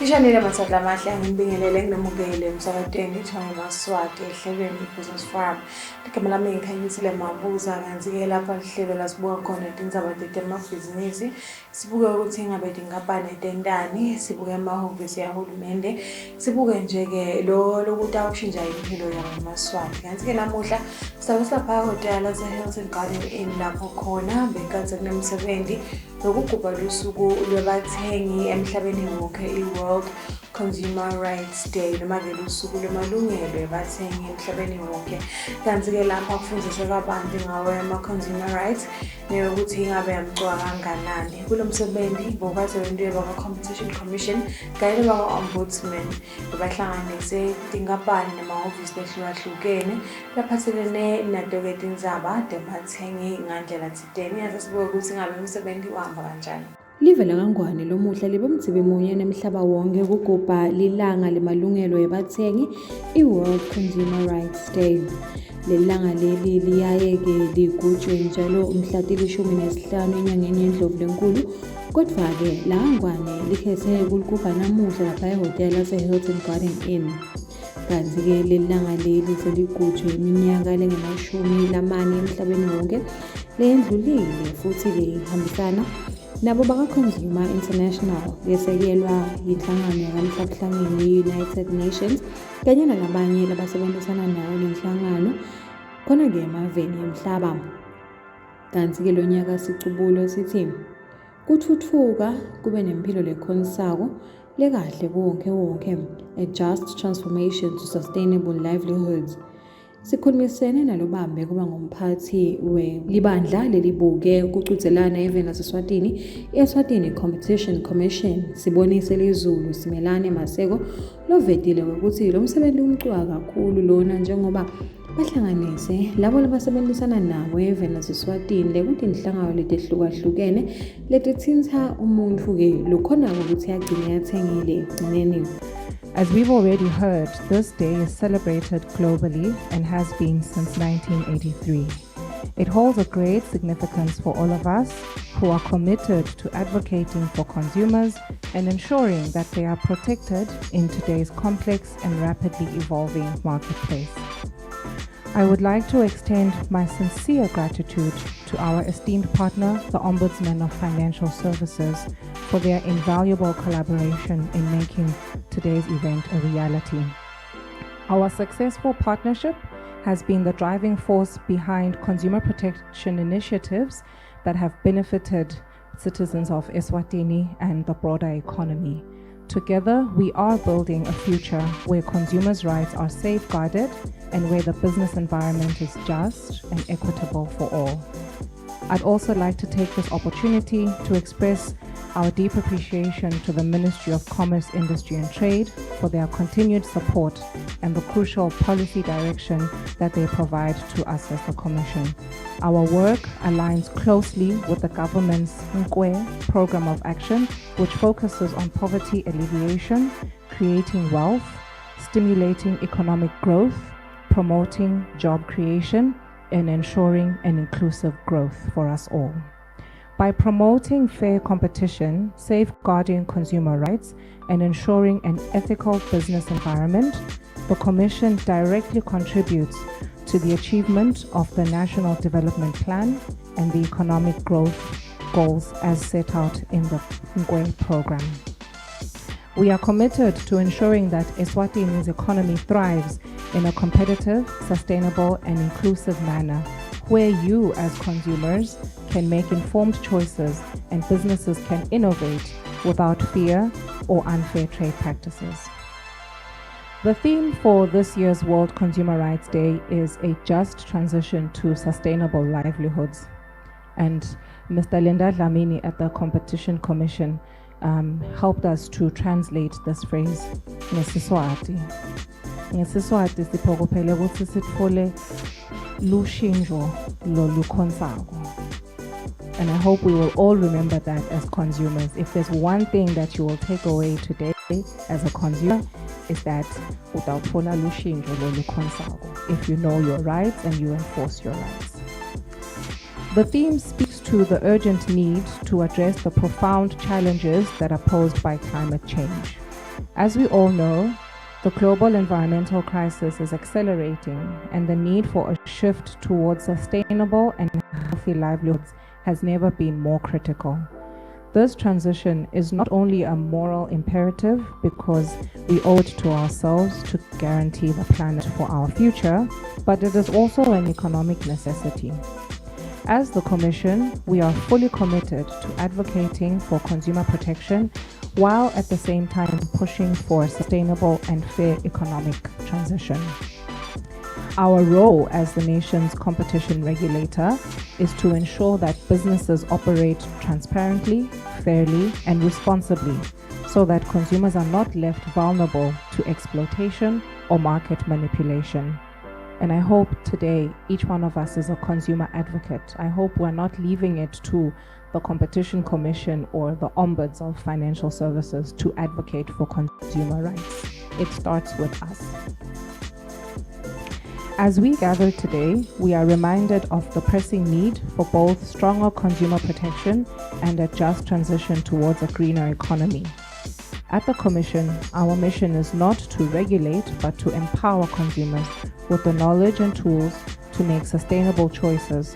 Ishanile mathadla amahle angibingelele nginomukele emsakadweni ithonga Eswatini ehlelweni iBusiness Forum. Igama lami ngikhanyisile Mabuza kanti-ke lapha lihlelo la sibuka khona indaba zamabhizinisi. Sibuke ukuthi ingabe dinkampani etendani, sibuke amahhovisi yahulumende, sibuke nje-ke lokuthi awushintsha impilo yamaSwati. Kanti-ke namuhla sizabe silapha ehhotela lase-Hilton Garden Inn lapho khona benkathi kunemsebenzi lokugubha lusuku lwabathengi emhlabeni wonke i-World Consumer Rights Day noma-ke lusuku lwamalungelo ebathengi emhlabeni wonke. Kanti-ke lapha kufundiswe kabanzi ngawe ama-consumer rights neyokuthi ingabe yamcwa kanganani. Kulo msebenzi bokwaziwe baka-Competition Commission kanye baka-Ombudsman bebahlanganise tinkampani namahhovisi ehlukahlukene laphathelene nato-ke tindzaba tebathengi ngandlela thideni. Yase sibuke ukuthi ingabe umsebenzi uhamba kanjani. Live la kangwane lomuhla libe mdzibe munye nemhlaba wonke kugubha lilanga lemalungelo ebathengi i-World Consumer Rights Day. Lelanga leli liyayeke ligujwe njalo umhla til-15 enyangeni yeNdlovulenkulu. Kodwa-ke la kangwane likhethe kuligubha namuhla lapha ehhotela lase-Hilton Garden Inn. Kanti-ke lelanga leli seligujwe iminyaka lengama-40 emhlabeni wonke leyendlulile futhi-ke ihambisana nabo baka-Consumer International yesekelwa yinhlangano yakamhlabhlangeni ye-United Nations kanye nalabanye labasebenzisana nayo lenhlangano khona-ke emaveni emhlaba. Kanti-ke lo nyaka sicubulo sithi kuthuthuka kube nempilo lekhonsako lekahle kuwonke a just transformation to sustainable livelihoods. Sikhulumisene nalobambe kuba ngumphathi libandla lelibuke ukucudzelana eveni laseswatini Eswatini Competition Commission Sibonise Lizulu Simelane Maseko lovetile ukuthi lo msebenzi umcwa kakhulu lona njengoba bahlanganise labo labasebenzisana nawo eveni laseswatini lekuthi inhlangano letehlukahlukene letithinta umuntu-ke lokhona ukuthi agcine yathengile ekugcineni. As we've already heard, this day is celebrated globally and has been since 1983. It holds a great significance for all of us who are committed to advocating for consumers and ensuring that they are protected in today's complex and rapidly evolving marketplace. I would like to extend my sincere gratitude to our esteemed partner, the Ombudsman of Financial Services, for their invaluable collaboration in making today's event a reality. Our successful partnership has been the driving force behind consumer protection initiatives that have benefited citizens of Eswatini and the broader economy. Together, we are building a future where consumers' rights are safeguarded and where the business environment is just and equitable for all. I'd also like to take this opportunity to express our deep appreciation to the Ministry of Commerce, Industry and Trade for their continued support and the crucial policy direction that they provide to us as the Commission. Our work aligns closely with the government's Nkwe program of action, which focuses on poverty alleviation, creating wealth, stimulating economic growth, promoting job creation, and ensuring an inclusive growth for us all. By promoting fair competition, safeguarding consumer rights, and ensuring an ethical business environment, the Commission directly contributes to the achievement of the National Development Plan and the economic growth goals as set out in the Nkwe program. We are committed to ensuring that Eswatini's economy thrives in a competitive, sustainable, and inclusive manner, where you as consumers can make informed choices and businesses can innovate without fear or unfair trade practices. The theme for this year's World Consumer Rights Day is a just transition to sustainable livelihoods. And Mr. Linda Dlamini at the Competition Commission helped us to translate this phrase ngesiswati. Ngesiswati siphokopele ukuthi sithole lushinjo lolukhonsako. And I hope we will all remember that as consumers. If there's one thing that you will take away today as a consumer, is that utawuthola lushinjo lolukhonsako if you know your rights and you enforce your rights. The theme speaks to the urgent need to address the profound challenges that are posed by climate change. As we all know, the global environmental crisis is accelerating, and the need for a shift towards sustainable and healthy livelihoods has never been more critical. This transition is not only a moral imperative because we owe it to ourselves to guarantee the planet for our future, but it is also an economic necessity. As the Commission, we are fully committed to advocating for consumer protection while at the same time pushing for a sustainable and fair economic transition. Our role as the nation's competition regulator is to ensure that businesses operate transparently, fairly, and responsibly so that consumers are not left vulnerable to exploitation or market manipulation. And I hope today each one of us is a consumer advocate. I hope we're not leaving it to the Competition Commission or the Ombuds of Financial Services to advocate for consumer rights. It starts with us. As we gather today, we are reminded of the pressing need for both stronger consumer protection and a just transition towards a greener economy. At the Commission, our mission is not to regulate, but to empower consumers with the knowledge and tools to make sustainable choices,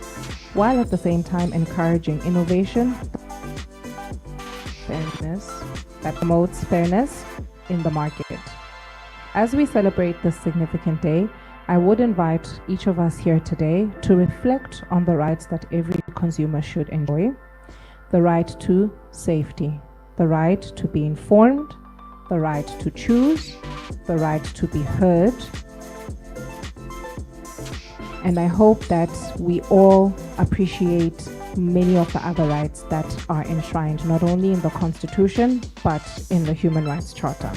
while at the same time encouraging innovation, fairness, that promotes fairness in the market. As we celebrate this significant day, I would invite each of us here today to reflect on the rights that every consumer should enjoy: the right to safety, the right to be informed, the right to choose, the right to be heard. And I hope that we all appreciate many of the other rights that are enshrined not only in the Constitution, but in the Human Rights Charter.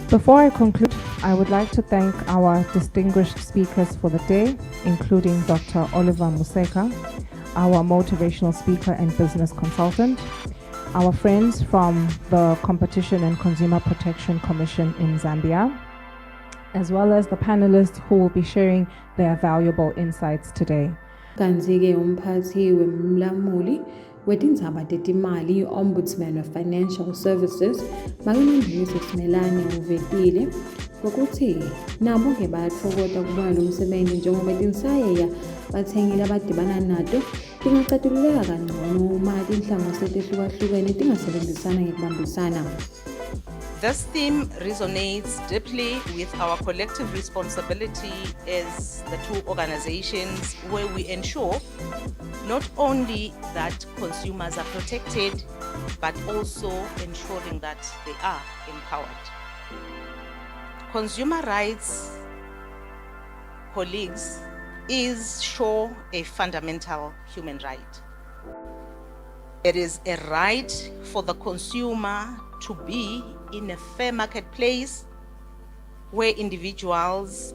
Before I conclude, I would like to thank our distinguished speakers for the day, including Dr. Oliver Museka, our motivational speaker and business consultant, our friends from the Competition and Consumer Protection Commission in Zambia, as well as the panelists who will be sharing their valuable insights today. Kanzi-ke umphathi wemlamuli wetindzaba tetimali Ombudsman of Financial Services Makanandlisi Simelane uvetile ngokuthi nabo-ke bayatfokota kubona lo msebenzi njengoba tinsayeya bathengile abadibana nato tingacatululeka kangcono uma tinhlangosi letihlukahlukene tingasebenzisana ngekubambisana. This theme resonates deeply with our collective responsibility as the two organizations, where we ensure not only that consumers are protected, but also ensuring that they are empowered. Consumer rights, colleagues, is sure a fundamental human right. It is a right for the consumer to be in a fair marketplace where individuals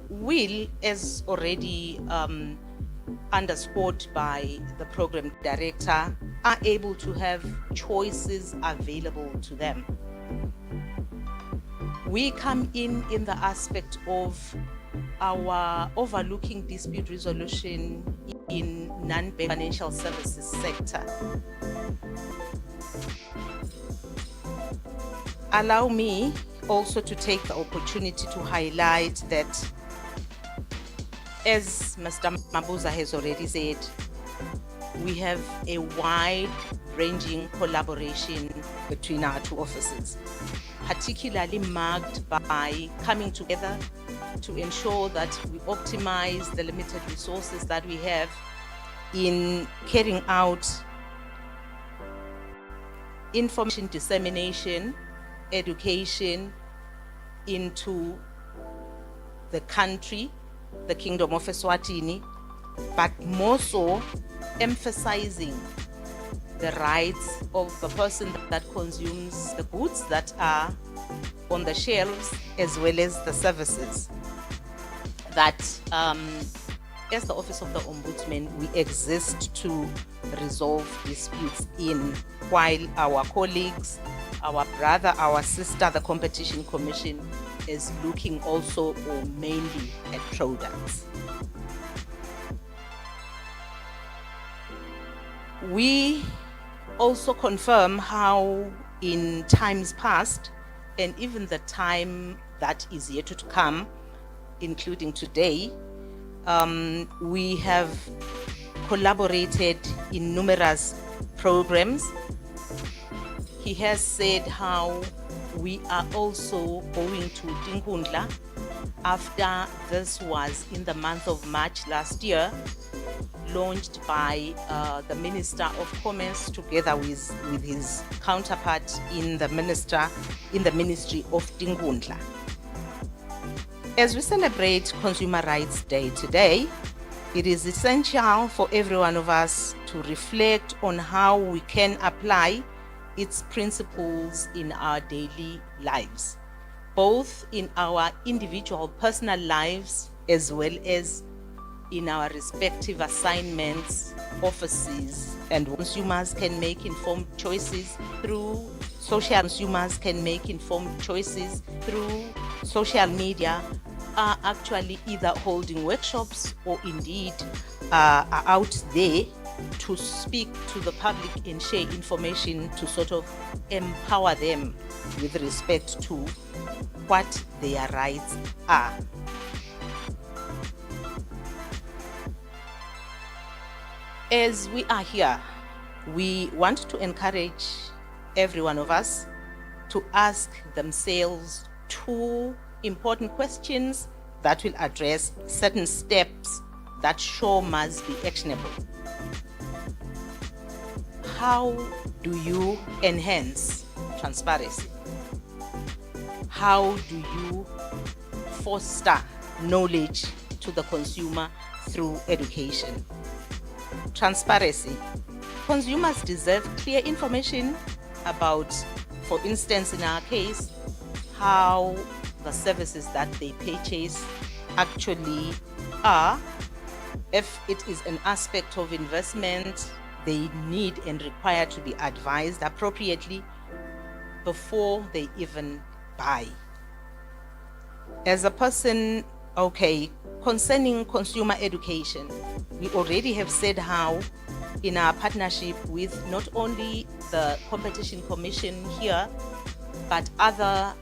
will, as already underscored by the program director, are able to have choices available to them. We come in the aspect of our overlooking dispute resolution in non-bank financial services sector. Allow me also to take the opportunity to highlight that, as Mr. Mabuza has already said, we have a wide-ranging collaboration between our two offices, particularly marked by coming together to ensure that we optimize the limited resources that we have in carrying out information dissemination, education into the country, the Kingdom of Eswatini, but more so emphasizing the rights of the person that consumes the goods that are on the shelves, as well as the services that, as the Office of the Ombudsman, we exist to resolve disputes in, while our colleagues, our brother, our sister, the Competition Commission, is looking also or mainly at products. We also confirm how in times past, and even the time that is yet to come, including today. We have collaborated in numerous programs. He has said how we are also going to Tinkundla after this was in the month of March last year, launched by the Minister of Commerce together with his counterpart in the Ministry of Tinkundla. As we celebrate Consumer Rights Day today, it is essential for every one of us to reflect on how we can apply its principles in our daily lives, both in our individual personal lives as well as in our respective assignments, offices, and consumers can make informed choices through social media, are actually either holding workshops or indeed are out there to speak to the public and share information to sort of empower them with respect to what their rights are. As we are here, we want to encourage every one of us to ask themselves two important questions that will address certain steps that sure must be actionable. How do you enhance transparency? How do you foster knowledge to the consumer through education? Transparency. Consumers deserve clear information about, for instance, in our case, how the services that they purchase actually are. If it is an aspect of investment, they need and require to be advised appropriately before they even buy. As a person, concerning consumer education, we already have said how in our partnership with not only the Competition Commission here, but other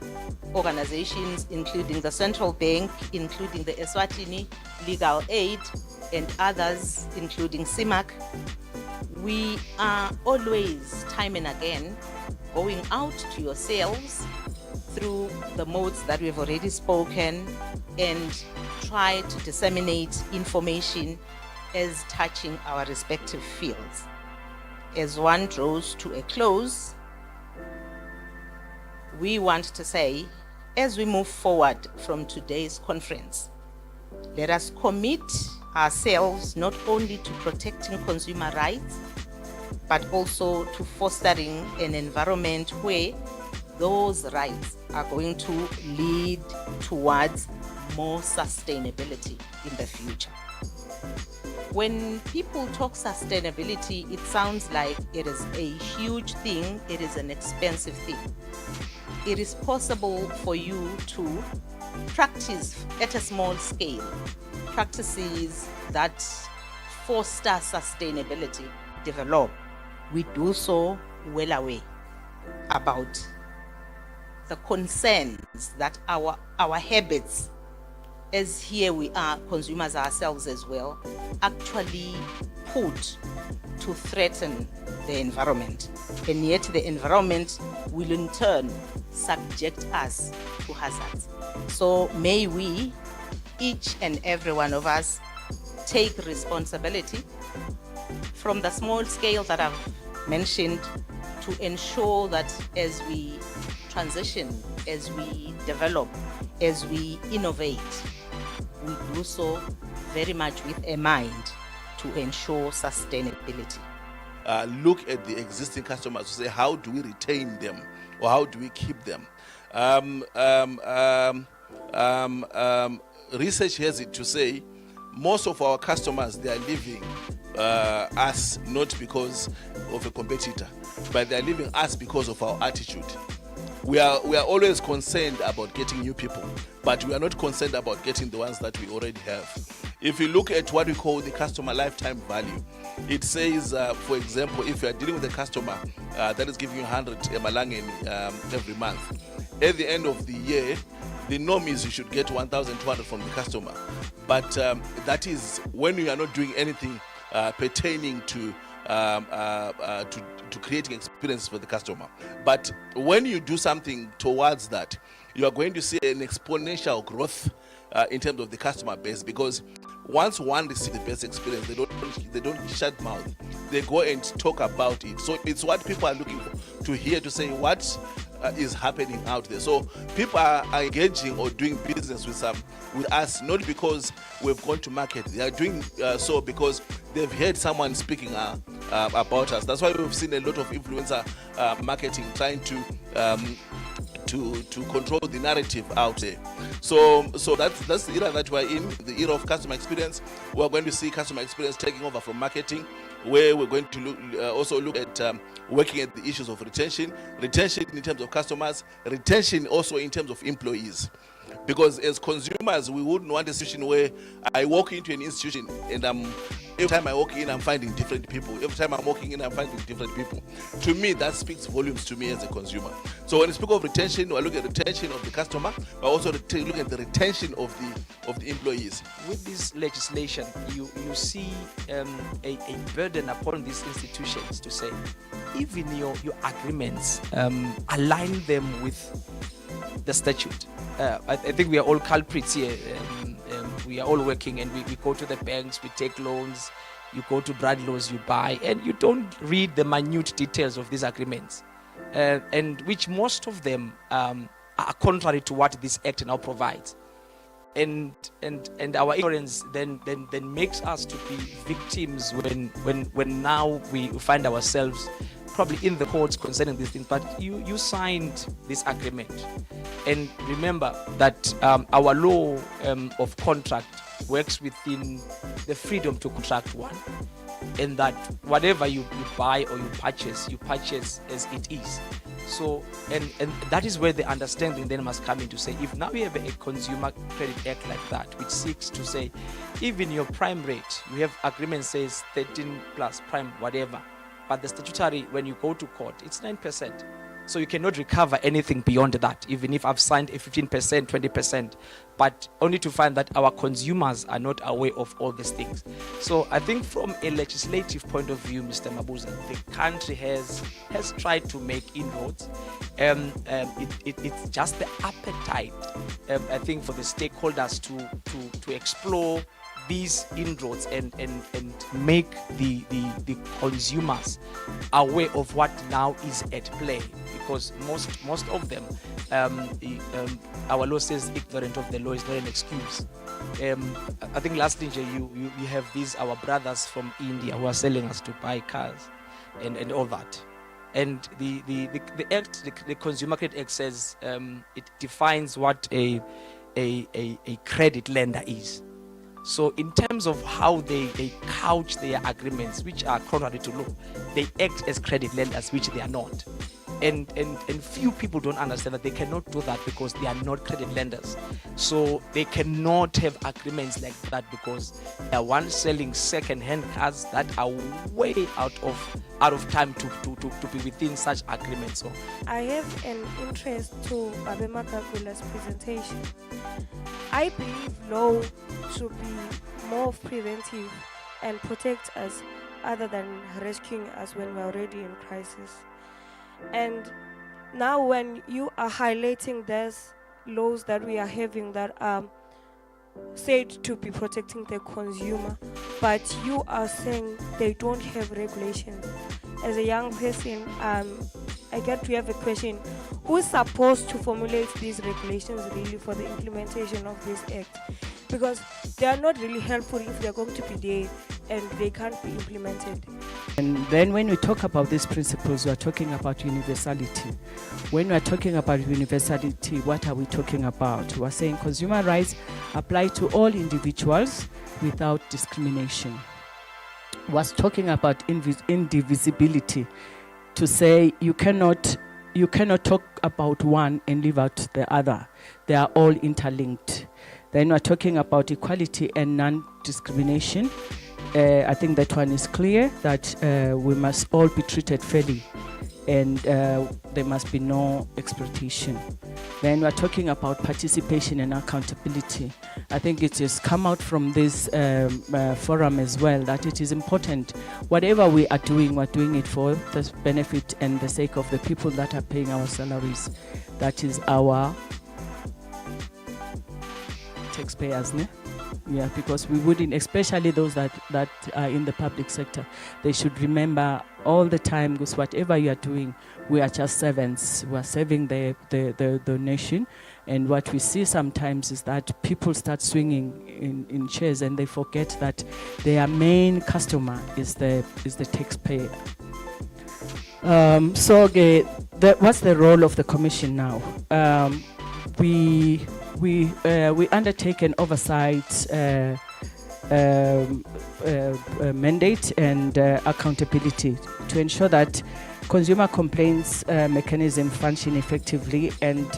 organizations, including the Central Bank, including the Eswatini Legal Aid, and others, including CIMAC, we are always, time and again, going out to yourselves through the modes that we've already spoken and try to disseminate information as touching our respective fields. As one draws to a close, we want to say, as we move forward from today's conference, let us commit ourselves not only to protecting consumer rights, but also to fostering an environment where those rights are going to lead towards more sustainability in the future. When people talk sustainability, it sounds like it is a huge thing, it is an expensive thing. It is possible for you to practice at a small scale practices that foster sustainability, develop. We do so well aware about the concerns that our habits, as here we are consumers ourselves as well, actually put to threaten the environment. And yet the environment will in turn subject us to hazards. So may we, each and every one of us, take responsibility from the small scale that I've mentioned to ensure that as we transition, as we develop, as we innovate, we do so very much with a mind to ensure sustainability. Look at the existing customers to say, how do we retain them or how do we keep them? Research has it to say most of our customers, they are leaving us not because of a competitor, but they are leaving us because of our attitude. We are always concerned about getting new people, but we are not concerned about getting the ones that we already have. If you look at what we call the customer lifetime value, it says, for example, if you are dealing with a customer that is giving you 100 emalangeni every month, at the end of the year, the norm is you should get 1,200 from the customer. But that is when you are not doing anything pertaining to creating experience for the customer. But when you do something towards that, you are going to see an exponential growth in terms of the customer base, because once one receives the best experience, they don't shut mouth. They go and talk about it. So it's what people are looking for, to hear, to say what is happening out there. So people are engaging or doing business with us, not because we've gone to market. They are doing so because they've heard someone speaking about us. That's why we've seen a lot of influencer marketing trying to control the narrative out there. So that's the era that we're in, the era of customer experience. We're going to see customer experience taking over from marketing, where we're going to also look at working at the issues of retention in terms of customers, retention also in terms of employees. Because as consumers, we wouldn't want a situation where I walk into an institution and every time I walk in, I'm finding different people. Every time I'm walking in, I'm finding different people. To me, that speaks volumes to me as a consumer. So when we speak of retention, we look at retention of the customer, but also look at the retention of the employees. With this legislation, you see a burden upon these institutions to say, even your agreements, align them with the statute. I think we are all culprits here. We are all working, and we go to the banks, we take loans, you go to Bradlow's, you buy, and you don't read the minute details of these agreements, and which most of them are contrary to what this act now provides. And our ignorance then makes us to be victims when now we find ourselves probably in the courts concerning these things. But you signed this agreement, and remember that our law of contract works within the freedom to contract one, and that whatever you buy or you purchase as it is. So and that is where the understanding then must come in, to say, if now we have a Consumer Credit Act like that, which seeks to say even your prime rate, you have agreement says 13 plus prime whatever, but the statutory, when you go to court, it's 9%. So you cannot recover anything beyond that, even if I've signed a 15%, 20%, but only to find that our consumers are not aware of all these things. So I think from a legislative point of view, Mr. Mabuza, the country has tried to make inroads. It's just the appetite, I think, for the stakeholders to explore these inroads and make the consumers aware of what now is at play, because most of them, our law says ignorant of the law is not an excuse. I think lastly, you have these our brothers from India who are selling us to buy cars and all that. And the act, the Consumer Credit Act says it defines what a credit lender is. So in terms of how they couch their agreements, which are contrary to law, they act as credit lenders, which they are not. And few people don't understand that they cannot do that because they are not credit lenders. So they cannot have agreements like that because they are one selling second-hand cars that are way out of time to be within such agreements. So I have an interest to Abema Kakula's presentation. I believe law should be more preventive and protect us other than rescuing us when we're already in crisis. And now when you are highlighting these laws that we are having that are said to be protecting the consumer, but you are saying they don't have regulations. As a young person, I get to have a question: who is supposed to formulate these regulations really for the implementation of this act? Because they are not really helpful if they're going to be there and they can't be implemented. And then when we talk about these principles, we are talking about universality. When we are talking about universality, what are we talking about? We are saying consumer rights apply to all individuals without discrimination. We are talking about indivisibility, to say you cannot talk about one and leave out the other. They are all interlinked. Then we're talking about equality and non-discrimination. I think that one is clear, that we must all be treated fairly, and there must be no exploitation. Then we're talking about participation and accountability. I think it has come out from this forum as well, that it is important, whatever we are doing, we're doing it for the benefit and the sake of the people that are paying our salaries. That is our taxpayers, ne? Yeah, because we wouldn't, especially those that are in the public sector, they should remember all the time, because whatever you are doing, we are just servants. We are serving the nation. And what we see sometimes is that people start swinging in chairs and they forget that their main customer is the taxpayer. What's the role of the Commission now? We undertake an oversight mandate and accountability to ensure that consumer complaints mechanism function effectively and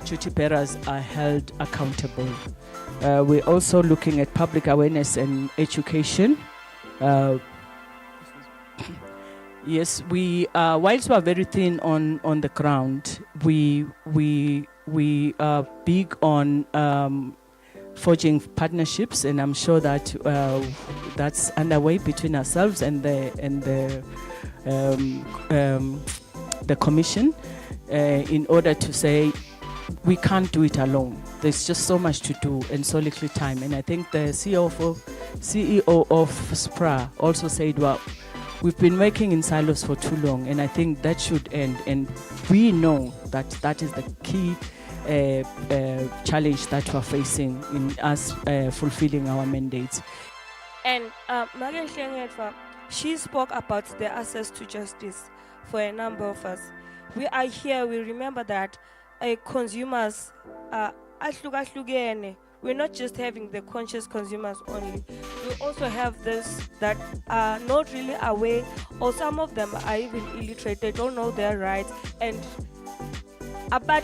duty bearers are held accountable. We're also looking at public awareness and education. Yes, whilst we are very thin on the ground, we are big on forging partnerships, and I'm sure that that's underway between ourselves and the Commission in order to say we can't do it alone. There's just so much to do and so little time. And I think the CEO of SPRA also said, well, we've been working in silos for too long, and I think that should end. And we know that that is the key challenge that we're facing in us fulfilling our mandates. And Marian Hlengetwa, she spoke about the access to justice for a number of us. We are here, we remember that consumers are we're not just having the conscious consumers only. We also have this that are not really aware, or some of them are even illiterate. They don't know their rights. And about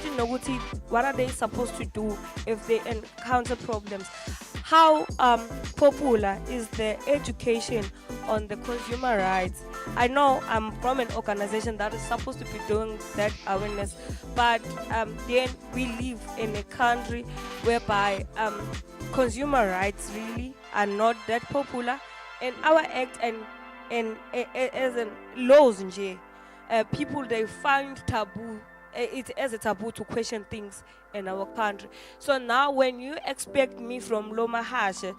what are they supposed to do if they encounter problems? How popular is the education on the consumer rights? I know I'm from an organization that is supposed to be doing that awareness, but then we live in a country whereby consumer rights really are not that popular. And our act and as in laws, people, they find taboo. It as a taboo to question things in our country. So now when you expect me from Loma Hashe,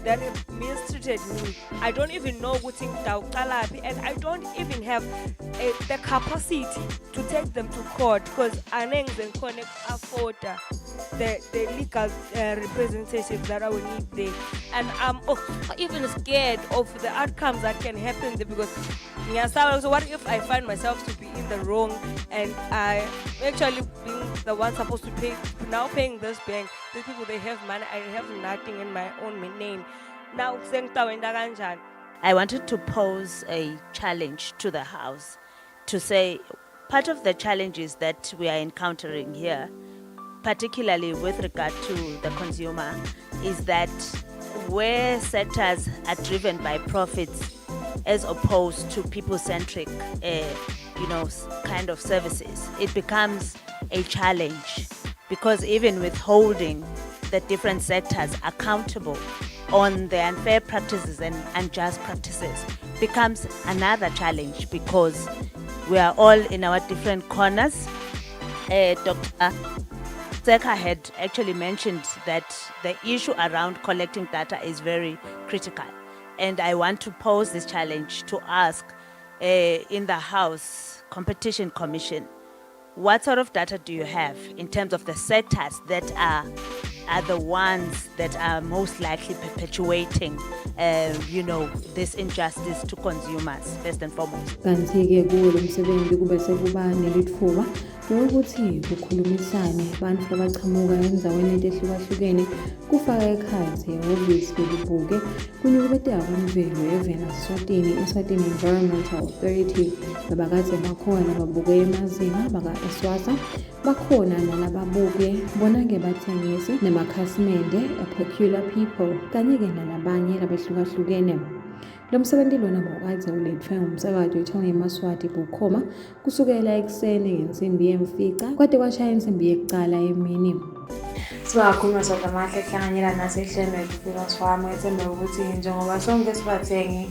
that mistreated me, I don't even know and I don't even have the capacity to take them to court, because I don't connect afford the legal representation that I will need there. And I'm even scared of the outcomes that can happen there, because so what if I find myself to be in the wrong and I actually being the one supposed to pay, now paying this bank, these people, they have money, I have nothing in my own name. Now I wanted to pose a challenge to the House to say part of the challenges that we are encountering here, particularly with regard to the consumer, is that where sectors are driven by profits as opposed to people-centric, kind of services, it becomes a challenge, because even withholding the different sectors accountable on the unfair practices and unjust practices becomes another challenge, because we are all in our different corners. Dr. Seka had actually mentioned that the issue around collecting data is very critical. And I want to pose this challenge to ask in the House Competition Commission, what sort of data do you have in terms of the sectors that are the ones that are most likely perpetuating, this injustice to consumers, first and foremost? Kanti-ke kuwo lo msebenzi kube sekuba nelithuba lokuthi kukhulumisane abantu abachamuka endaweni ehlukahlukene, kufaka ekhathi ihhovisi belibuke kunyukubete abemvelo evela Eswatini Environmental Authority, nabakade bakhona babuke emazinga baka Eswatini bakhona nalababuke, bona-ke bathengisi namakhasimende, peculiar people, kanye-ke nalabanye labahlukahlukene. Lo msebenzi lona bowukade ulethwe ngumsakazi wethu ngeMaswati bukhoma kusukela ekuseni ngensimbi yemfica kwade kwashaya insimbi yekucala emini. Sibakhuluma sodwa amahle ehlanganyela nasehlelweni lethu Business Farm ethembe ukuthi njengoba sonke sibathengi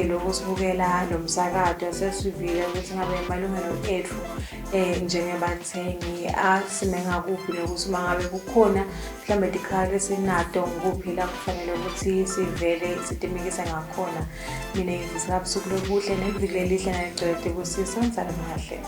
lokho sibukela lo msakazo sesivile ukuthi ngabe amalungelo ethu njengebathengi asime ngakuphi nokuthi mangabe kukhona mhlambe dikhali esinato ngukuphi la kufanele ukuthi sivele sitimikise ngakhona. Mina ngizisa ubusuku lobuhle neviki elihle nayigcwele ubusisa ngizalama kahle.